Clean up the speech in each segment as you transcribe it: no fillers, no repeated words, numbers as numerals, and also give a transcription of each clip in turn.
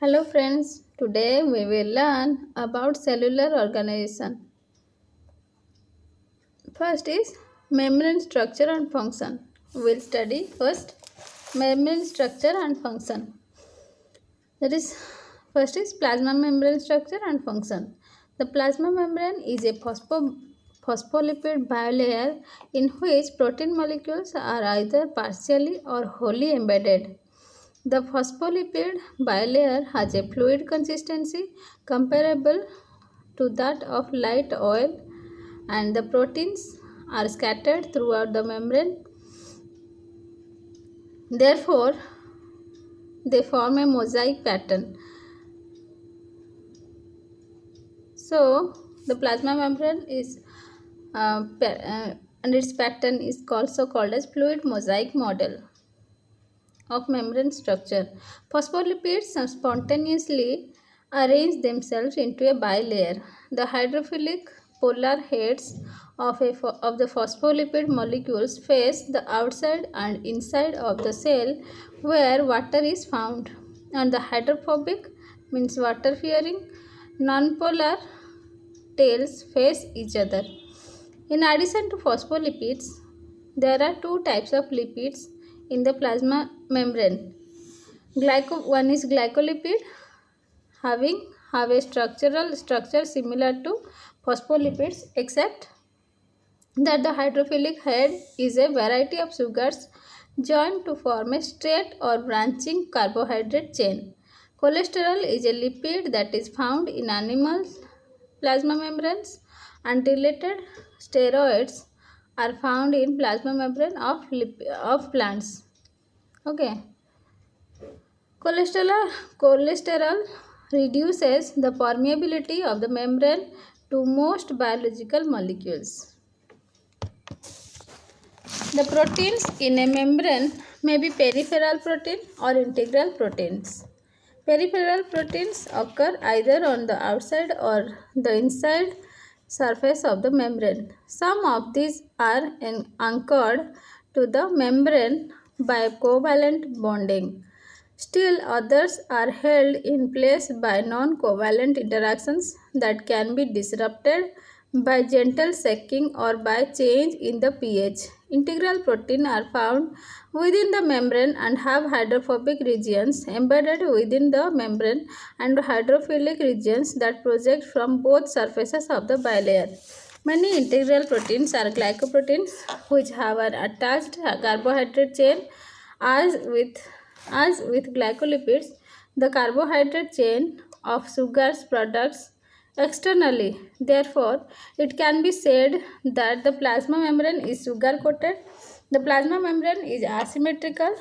Hello friends, today we will learn about cellular organization. First is membrane structure and function. We'll study first membrane structure and function. That is, first is plasma membrane structure and function. The plasma membrane is a phospholipid bilayer in which protein molecules are either partially or wholly embedded. The phospholipid bilayer has a fluid consistency comparable to that of light oil, and the proteins are scattered throughout the membrane. Therefore, they form a mosaic pattern. So, the plasma membrane is and its pattern is also called as fluid mosaic model of membrane structure. Phospholipids spontaneously arrange themselves into a bilayer. The hydrophilic polar heads of the phospholipid molecules face the outside and inside of the cell where water is found, and the hydrophobic means water fearing nonpolar tails face each other. In addition to phospholipids, there are two types of lipids in the plasma membrane. One is glycolipid, having have a structure similar to phospholipids, except that the hydrophilic head is a variety of sugars joined to form a straight or branching carbohydrate chain. Cholesterol is a lipid that is found in animal plasma membranes, and related steroids are found in plasma membrane of plants. Okay. Cholesterol reduces the permeability of the membrane to most biological molecules. The proteins in a membrane may be peripheral protein or integral proteins. Peripheral proteins occur either on the outside or the inside surface of the membrane. Some of these are anchored to the membrane by covalent bonding. Still others are held in place by non-covalent interactions that can be disrupted by gentle shocking or by change in the pH. Integral proteins are found within the membrane and have hydrophobic regions embedded within the membrane and hydrophilic regions that project from both surfaces of the bilayer. Many integral proteins are glycoproteins which have an attached carbohydrate chain. As with glycolipids, the carbohydrate chain of sugars products externally. Therefore, it can be said that the plasma membrane is sugar coated. The plasma membrane is asymmetrical.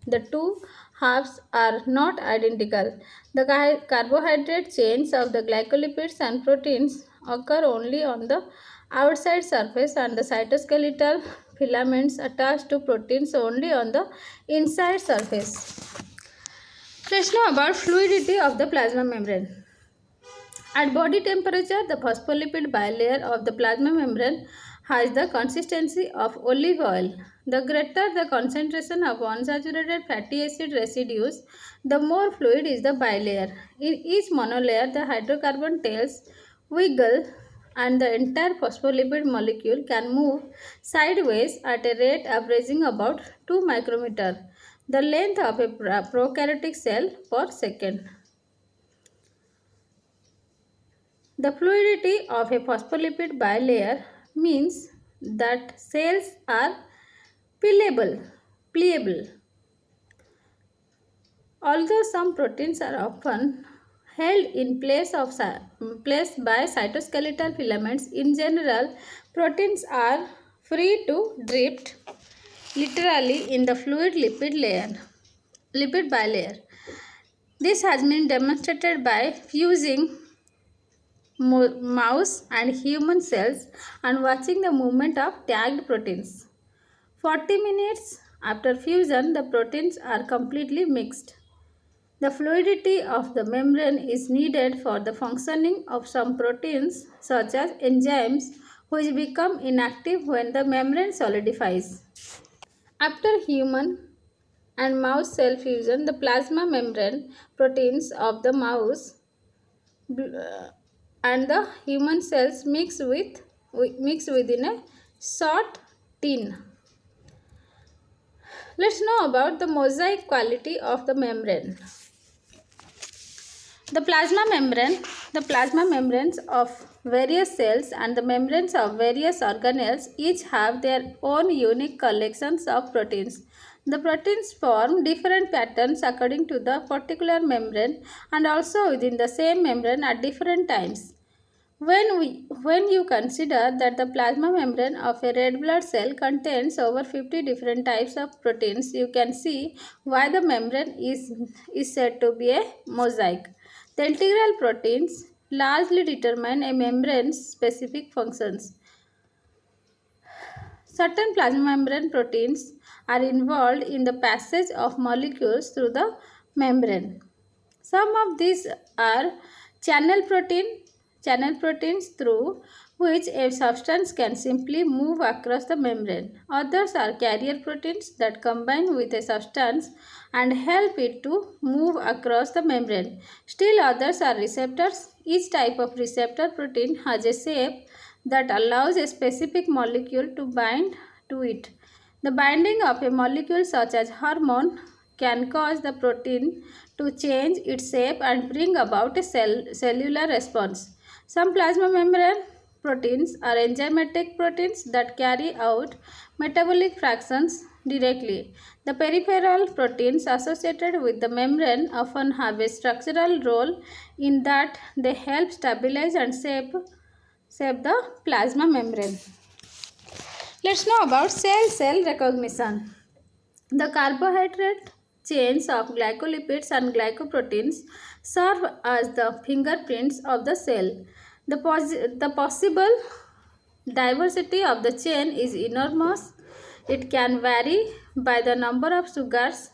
The two halves are not identical. The carbohydrate chains of the glycolipids and proteins occur only on the outside surface, and the cytoskeletal filaments attach to proteins only on the inside surface. Let's know about fluidity of the plasma membrane. At body temperature, the phospholipid bilayer of the plasma membrane has the consistency of olive oil. The greater the concentration of unsaturated fatty acid residues, the more fluid is the bilayer. In each monolayer, the hydrocarbon tails wiggle and the entire phospholipid molecule can move sideways at a rate averaging about 2 micrometer, the length of a prokaryotic cell, per second. The fluidity of a phospholipid bilayer means that cells are pliable. Although some proteins are often held in place by cytoskeletal filaments, in general, proteins are free to drift literally in the fluid lipid bilayer. This has been demonstrated by fusing mouse and human cells and watching the movement of tagged proteins. 40 minutes after fusion, the proteins are completely mixed. The fluidity of the membrane is needed for the functioning of some proteins, such as enzymes, which become inactive when the membrane solidifies. After and mouse cell fusion, the plasma membrane proteins of the mouse and the human cells mix within a short tin. Let's know about the mosaic quality of the membrane. The plasma membranes of various cells and the membranes of various organelles each have their own unique collections of proteins. The proteins form different patterns according to the particular membrane and also within the same membrane at different times. When you consider that the plasma membrane of a red blood cell contains over 50 different types of proteins, you can see why the membrane is said to be a mosaic. The integral proteins largely determine a membrane's specific functions. Certain plasma membrane proteins are involved in the passage of molecules through the membrane. Some of these are channel proteins through which a substance can simply move across the membrane. Others are carrier proteins that combine with a substance and help it to move across the membrane. Still others are receptors. Each type of receptor protein has a shape that allows a specific molecule to bind to it. The binding of a molecule such as hormone can cause the protein to change its shape and bring about a cellular response. Some plasma membrane proteins are enzymatic proteins that carry out metabolic fractions directly. The peripheral proteins associated with the membrane often have a structural role in that they help stabilize and shape the plasma membrane. Let's know about cell recognition. The carbohydrate chains of glycolipids and glycoproteins serve as the fingerprints of the cell. The possible diversity of the chain is enormous. It can vary by the number of sugars,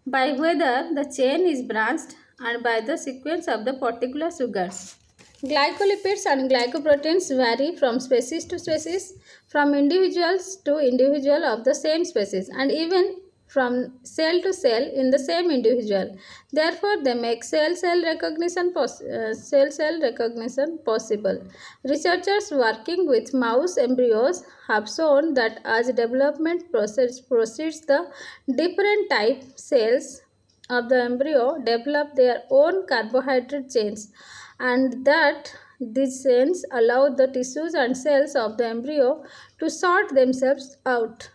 by whether the chain is branched, and by the sequence of the particular sugars. Glycolipids and glycoproteins vary from species to species, from individuals to individual of the same species, and even from cell to cell in the same individual. Therefore, they make cell-cell recognition possible. Researchers working with mouse embryos have shown that as development proceeds, the different type cells of the embryo develop their own carbohydrate chains, and that these chains allow the tissues and cells of the embryo to sort themselves out.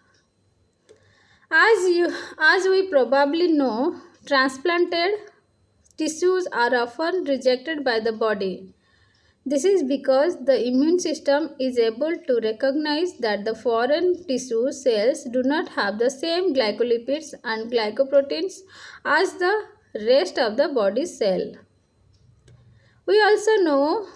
As we probably know, transplanted tissues are often rejected by the body. This is because the immune system is able to recognize that the foreign tissue cells do not have the same glycolipids and glycoproteins as the rest of the body cell. We also know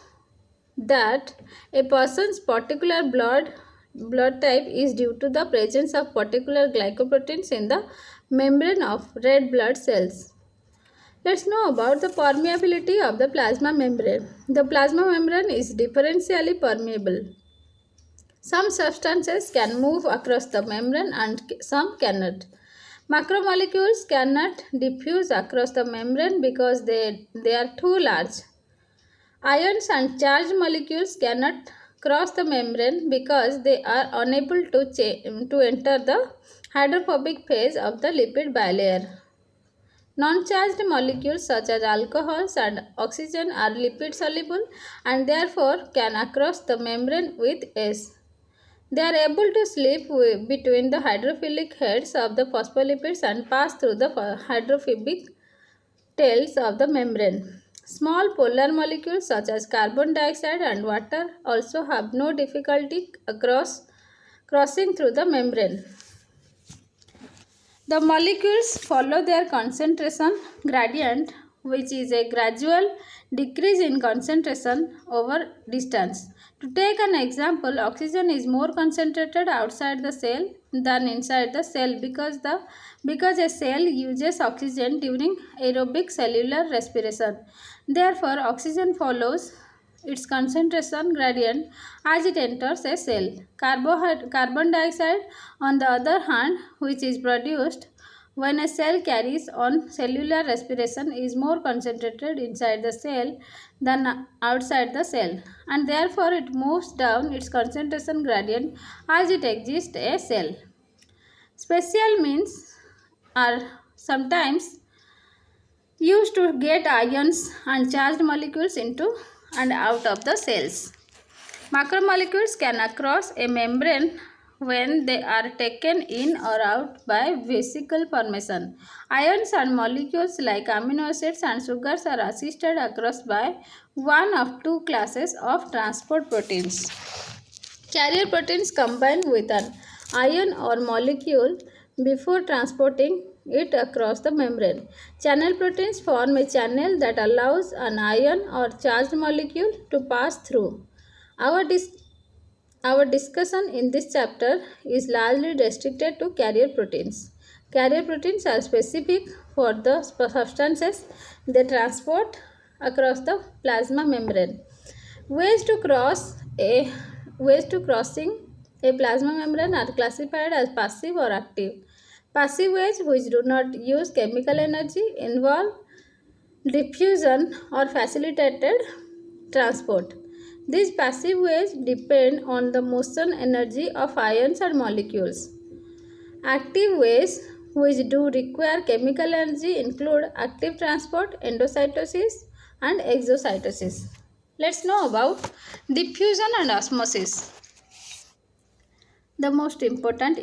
that a person's particular blood type is due to the presence of particular glycoproteins in the membrane of red blood cells. Let's know about the permeability of the plasma membrane. The plasma membrane is differentially permeable. Some substances can move across the membrane and some cannot. Macromolecules cannot diffuse across the membrane because they are too large. Ions and charged molecules cannot cross the membrane because they are unable to enter the hydrophobic phase of the lipid bilayer. Non-charged molecules such as alcohols and oxygen are lipid soluble and therefore can cross the membrane with ease. They are able to slip between the hydrophilic heads of the phospholipids and pass through the hydrophobic tails of the membrane. Small polar molecules such as carbon dioxide and water also have no difficulty crossing through the membrane. The molecules follow their concentration gradient, which is a gradual decrease in concentration over distance. To take an example, oxygen is more concentrated outside the cell than inside the cell because a cell uses oxygen during aerobic cellular respiration. Therefore, oxygen follows its concentration gradient as it enters a cell. Carbon dioxide, on the other hand, which is produced when a cell carries on cellular respiration is more concentrated inside the cell than outside the cell, and therefore it moves down its concentration gradient as it exits a cell. Special means are sometimes used to get ions and charged molecules into and out of the cells. Macromolecules can cross a membrane when they are taken in or out by vesicle formation. Ions and molecules like amino acids and sugars are assisted across by one of two classes of transport proteins. Carrier proteins combine with an ion or molecule before transporting it across the membrane. Channel proteins form a channel that allows an ion or charged molecule to pass through. Our, dis- our discussion in this chapter is largely restricted to carrier proteins. Carrier proteins are specific for the substances they transport across the plasma membrane. Ways to cross a ways to crossing a plasma membrane are classified as passive or active. Passive ways, which do not use chemical energy, involve diffusion or facilitated transport. These passive ways depend on the motion energy of ions and molecules. Active ways, which do require chemical energy, include active transport, endocytosis, and exocytosis. Let's know about diffusion and osmosis. The most important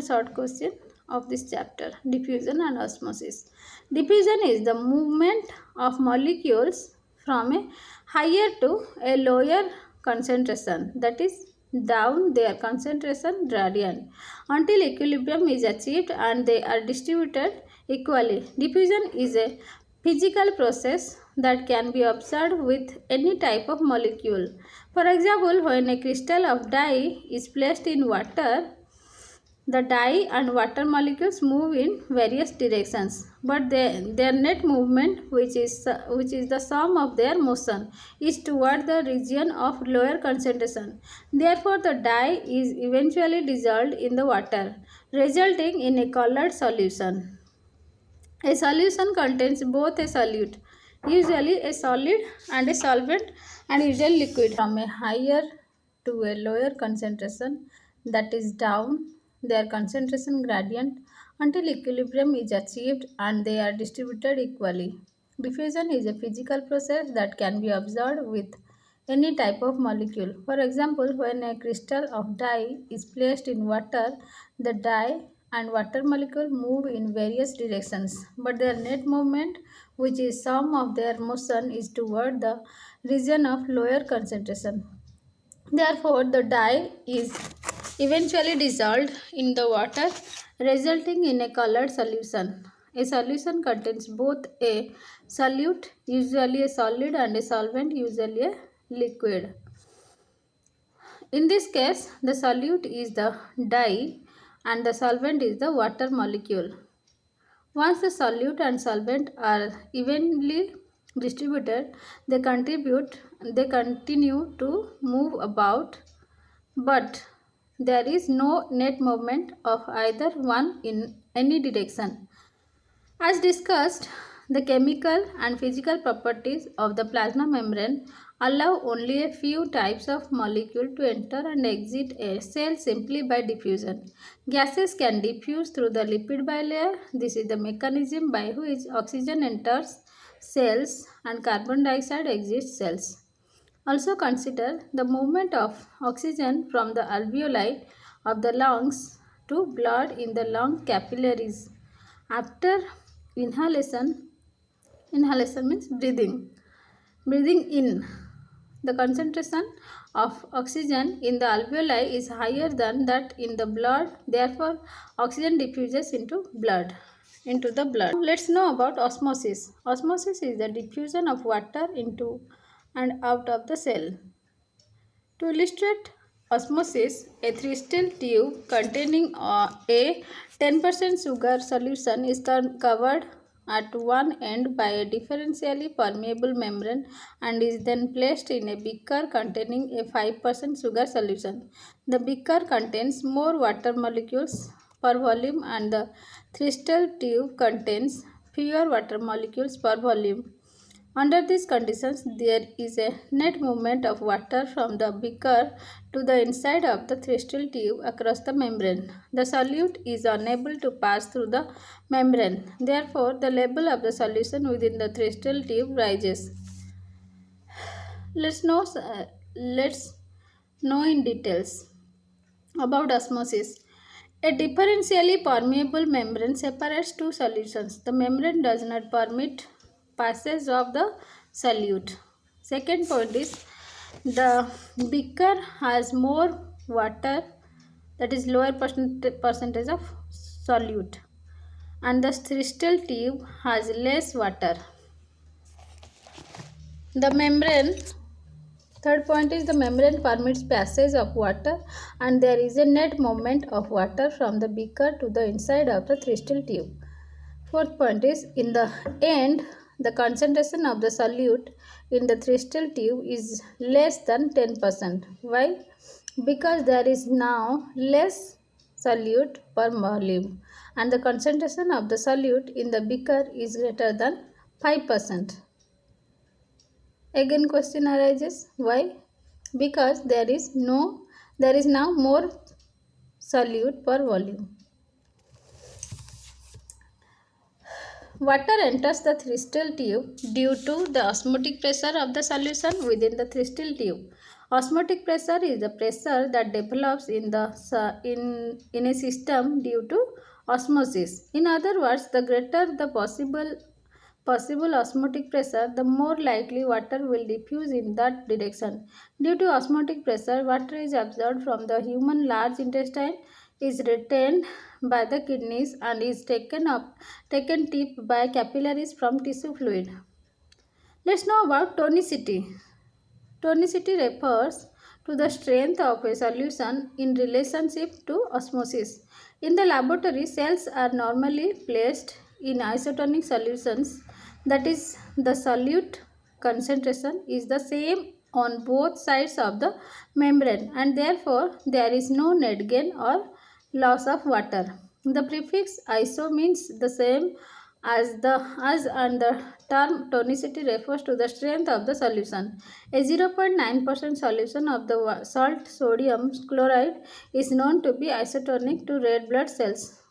short question of this chapter, diffusion and osmosis. Diffusion is the movement of molecules from a higher to a lower concentration, that is down their concentration gradient, until equilibrium is achieved and they are distributed equally. Diffusion is a physical process that can be observed with any type of molecule. For example, when a crystal of dye is placed in water, the dye and water molecules move in various directions, but their net movement, which is the sum of their motion, is toward the region of lower concentration. Therefore, the dye is eventually dissolved in the water, resulting in a colored solution. A solution contains both a solute, usually a solid, and a solvent, and usually liquid. From a higher to a lower concentration, that is down their concentration gradient until equilibrium is achieved and they are distributed equally. Diffusion is a physical process that can be observed with any type of molecule. For example, when a crystal of dye is placed in water, the dye and water molecule move in various directions, but their net movement, which is sum of their motion, is toward the region of lower concentration. Therefore, the dye is eventually dissolved in the water, resulting in a colored solution. A solution contains both a solute, usually a solid, and a solvent, usually a liquid. In this case, the solute is the dye and the solvent is the water molecule. Once the solute and solvent are evenly distributed, they continue to move about, but there is no net movement of either one in any direction. As discussed, the chemical and physical properties of the plasma membrane allow only a few types of molecule to enter and exit a cell simply by diffusion. Gases can diffuse through the lipid bilayer. This is the mechanism by which oxygen enters cells and carbon dioxide exits cells. Also consider the movement of oxygen from the alveoli of the lungs to blood in the lung capillaries. After inhalation, inhalation means breathing. Breathing in, the concentration of oxygen in the alveoli is higher than that in the blood. Therefore, oxygen diffuses into the blood. Now let's know about osmosis. Osmosis is the diffusion of water into and out of the cell. To illustrate osmosis, a three-steel tube containing a 10% sugar solution is covered at one end by a differentially permeable membrane and is then placed in a beaker containing a 5% sugar solution. The beaker contains more water molecules per volume and the crystal tube contains fewer water molecules per volume. Under these conditions, there is a net movement of water from the beaker to the inside of the crystal tube across the membrane. The solute is unable to pass through the membrane. Therefore, the level of the solution within the crystal tube rises. Let's know, let's know in details about osmosis. A differentially permeable membrane separates two solutions. The membrane does not permit passage of the solute. Second point is the beaker has more water, that is lower percentage of solute, and the crystal tube has less water. The membrane Third point is the membrane permits passage of water and there is a net movement of water from the beaker to the inside of the crystal tube. Fourth point is in the end the concentration of the solute in the crystal tube is less than 10%. Why? Because there is now less solute per volume and the concentration of the solute in the beaker is greater than 5%. Again question arises, why? Because there is now more solute per volume. Water enters the crystal tube due to the osmotic pressure of the solution within the crystal tube. Osmotic pressure is the pressure that develops in a system due to osmosis. In other words, the greater the possible osmotic pressure, the more likely water will diffuse in that direction. Due to osmotic pressure, water is absorbed from the human large intestine, is retained by the kidneys and is taken deep by capillaries from tissue fluid. Let's know about tonicity. Tonicity refers to the strength of a solution in relationship to osmosis. In the laboratory, cells are normally placed in isotonic solutions, that is, the solute concentration is the same on both sides of the membrane and therefore there is no net gain or loss of water. The prefix iso means the same as and the term tonicity refers to the strength of the solution. A 0.9% solution of the salt sodium chloride is known to be isotonic to red blood cells.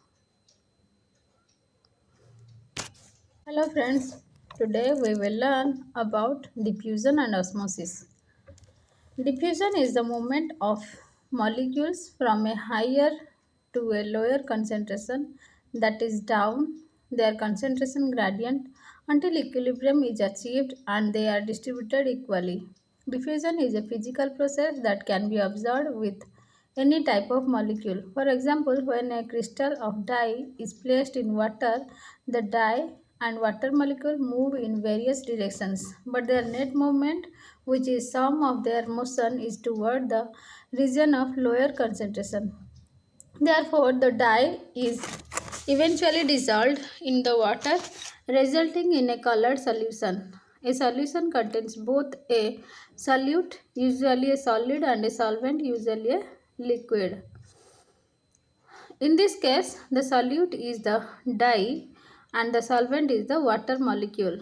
Hello friends, today we will learn about diffusion and osmosis. Diffusion is the movement of molecules from a higher to a lower concentration, that is down their concentration gradient until equilibrium is achieved and they are distributed equally. Diffusion is a physical process that can be observed with any type of molecule. For example, when a crystal of dye is placed in water, the dye and water molecule move in various directions, but their net movement, which is sum of their motion, is toward the region of lower concentration. Therefore, the dye is eventually dissolved in the water, resulting in a colored solution. A solution contains both a solute, usually a solid, and a solvent, usually a liquid. In this case, the solute is the dye and the solvent is the water molecule.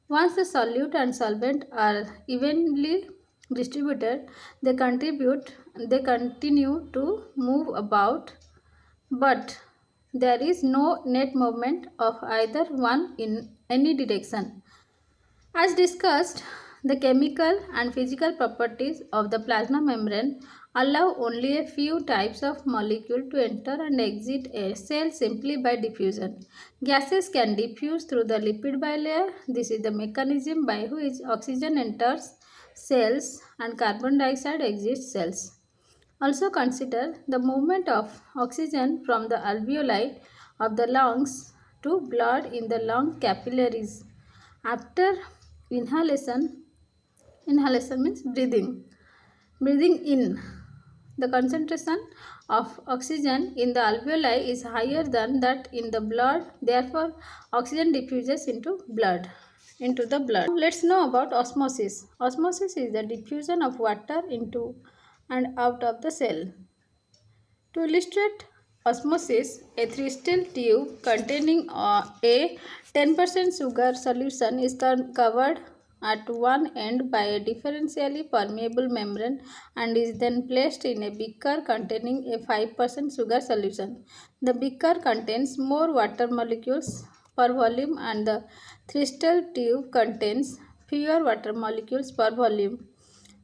Once the solute and solvent are evenly distributed, they continue to move about, but there is no net movement of either one in any direction. As discussed, the chemical and physical properties of the plasma membrane allow only a few types of molecule to enter and exit a cell simply by diffusion. Gases can diffuse through the lipid bilayer. This is the mechanism by which oxygen enters cells and carbon dioxide exits cells. Also consider the movement of oxygen from the alveoli of the lungs to blood in the lung capillaries. After inhalation, inhalation means breathing. Breathing in, the concentration of oxygen in the alveoli is higher than that in the blood. Therefore, oxygen diffuses into the blood. Now, let's know about osmosis. Osmosis is the diffusion of water into and out of the cell. To illustrate Osmosis, a crystal tube containing a 10% sugar solution is covered at one end by a differentially permeable membrane and is then placed in a beaker containing a 5% sugar solution. The beaker contains more water molecules per volume and the crystal tube contains fewer water molecules per volume.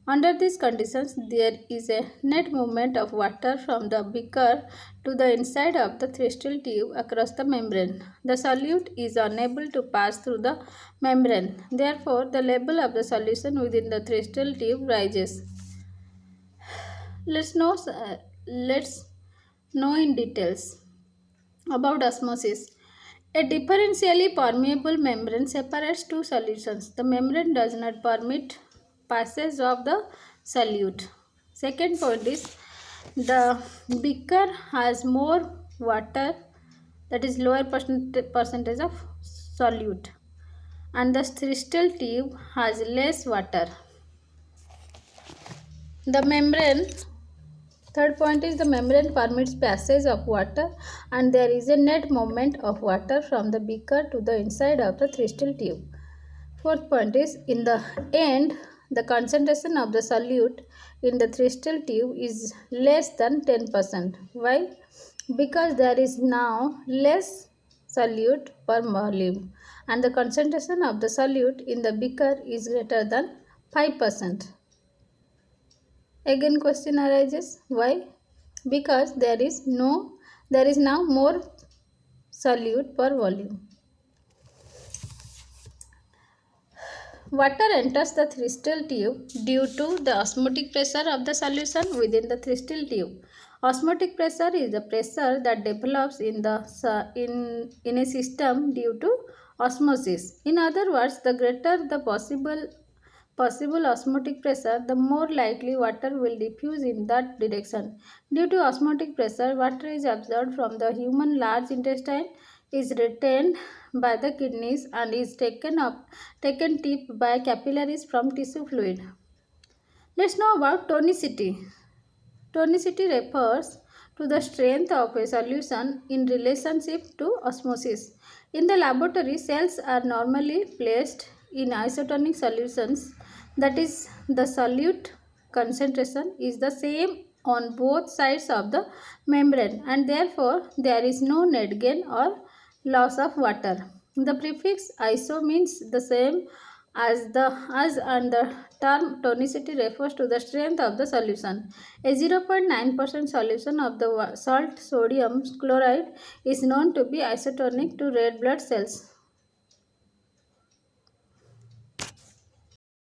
Under these conditions, there is a net movement of water from the beaker to the inside of the crystal tube across the membrane. The solute is unable to pass through the membrane. Therefore, the level of the solution within the crystal tube rises. Let's know in details about osmosis. A differentially permeable membrane separates two solutions. The membrane does not permit passage of the solute. Second point is the beaker has more water, that is lower percentage of solute, and the crystal tube has less water. The membrane Third point is the membrane permits passage of water and there is a net movement of water from the beaker to the inside of the crystal tube. Fourth point is in the end the concentration of the solute in the crystal tube is less than 10%. Why? Because there is now less solute per volume and the concentration of the solute in the beaker is greater than 5%. Again question arises, why? Because there is now more solute per volume. Water enters the crystal tube due to the osmotic pressure of the solution within the crystal tube. Osmotic pressure is the pressure that develops in a system due to osmosis. In other words, the greater the possible osmotic pressure, the more likely water will diffuse in that direction. Due to osmotic pressure, water is absorbed from the human large intestine, is retained by the kidneys and is taken deep by capillaries from tissue fluid. Let's know about tonicity. Tonicity refers to the strength of a solution in relationship to osmosis. In the laboratory, cells are normally placed in isotonic solutions, that is, the solute concentration is the same on both sides of the membrane and therefore there is no net gain or loss of water. The prefix iso means the same as and the term tonicity refers to the strength of the solution. A 0.9% solution of the salt sodium chloride is known to be isotonic to red blood cells.